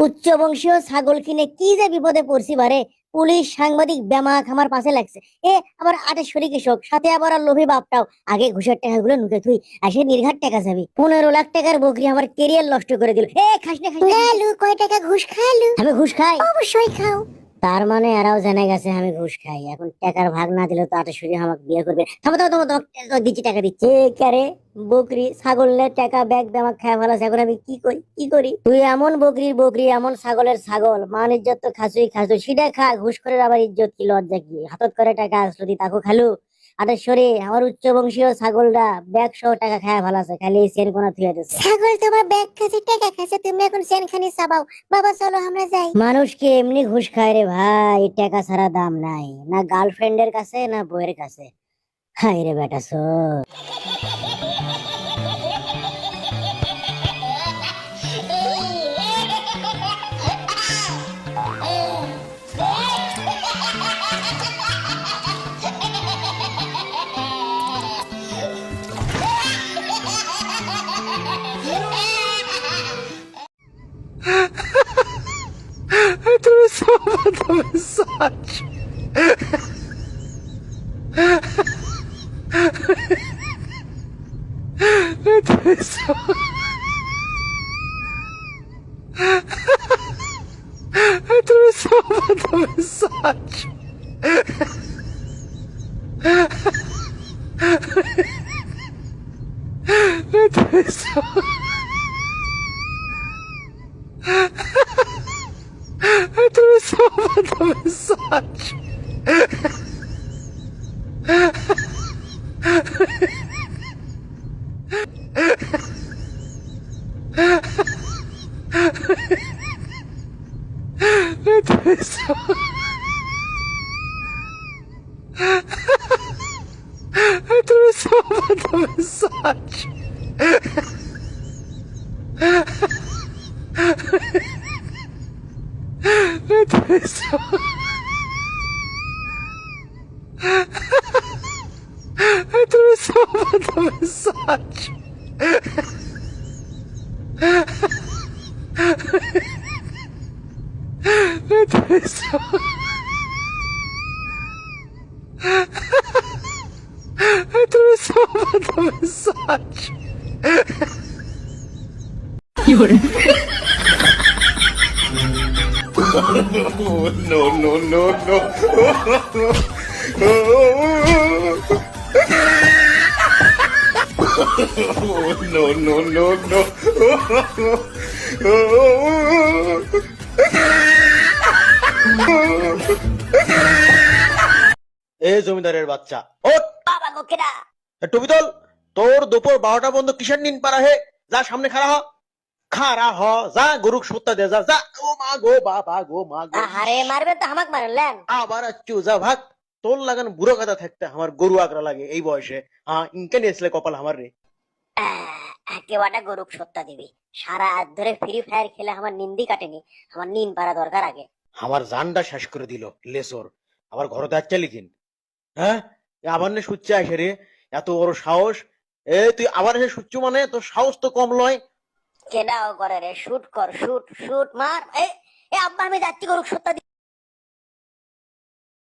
উচ্চ বংশীয় ছাগল কিনে কি যে বিপদে পড়ছি বারে। পুলিশ সাংবাদিক ব্যামাক আমার পাশে লাগছে। আবার আটেশ্বরী কৃষক সাথে আবার আর লোভী বাপটাও। আগে ঘুষের টাকাগুলো নুকে তুই আসে নির্ঘাত টাকা যাবি। 15 লাখ টাকার বকরি আমার কেরিয়ার নষ্ট করে দিল। খাস না খাস না। লালু কয় টাকা ঘুষ খালু? আমি ঘুষ খাই? অবশ্যই খাও। তার মানে এরাও জেনে গেছে আমি ঘুষ খাই। এখন টাকার ভাগ না দিলে তো আটেশ্বরী আমাকে বিয়ে করবে। থামো থামো থামো থামো, দিচ্ছি টাকা দিচ্ছি। ক্যারে বকরি ছাগলের টাকা ব্যাগ ব্যামাক খায় ভালো। এখন আমি কি করি কি করি? তুই এমন বকরির বকরি এমন ছাগলের ছাগল, মান ইজ্জত তো খাসুই খাসু। সেটা খা, ঘুষ করে আবার ইজ্জত কি লজ্জা কি? হাতত করে টাকা আসলো দি তাকে খালু। আটেশ্বরী আমার উচ্চ বংশীয় ছাগলরা ব্যাগ সহ টাকা খায় ভালো আছে, খালি সেন কোনা থুয়ে দিচ্ছে। ছাগল তোমার ব্যাগ খাচ্ছে টাকা খাচ্ছে, তুমি এখন সেনখানি চাবাও। বাবা চলো আমরা যাই। মানুষকে এমনি ঘুষ খায় রে ভাই, টাকা ছাড়া দাম নাই না গার্লফ্রেন্ডের কাছে না বউয়ের কাছে। হাই রে বেটা so. Tu mi sono mandato messaggi. Tu mi sono... Tu mi sono mandato messaggi. Tu mi sono... Tu mi sono mandato messaggi. Tu mi sono... Tu mi sono mandato messaggi. Tu mi sono... Tu mi sono mandato messaggi. Tu mi sono... Tu mi sono mandato messaggi. No, no, no, no. No, no, no, no. এ জমিদারের বাচ্চা ওঠ। বাবা গো কেডা? টুপি তোল। তোর দুপুর 12টা পর্যন্ত কিসের নিন পারা হে? যা সামনে খাড়া হ, খাড়া হ, যা গরুক সত্তা দে, যা যা। ও মা গো বাবা গো মা গো। আরে মারবে তো আমাকে মারলেন। আবার আচ্ছু যা ভাগ। তোর লাগান বুড়ো কথা থাকতে আমার গরু আগরা লাগে এই বয়সে। হ্যাঁ ইনকে নিয়েছিলে কপাল আমার রে। একেবারে গরুক সত্তা দিবি। সারা রাত ধরে ফ্রি ফায়ার খেলে আমার নিন্দি কাটেনি। আমার নিন পারা দরকার আগে। আমার জানটা শেষ করে দিল লেসর। আবার ঘরে তো আচ্ছা লিখিন। হ্যাঁ আবার নে সুচ্চে আসে রে, এত বড় সাহস। তুই আবার এসে সুচ্চু মানে তোর সাহস তো কম নয়। কেডাও করে রে? শুট কর, শুট শুট মার। আব্বা আমি যাচ্ছি গরুক সত্তা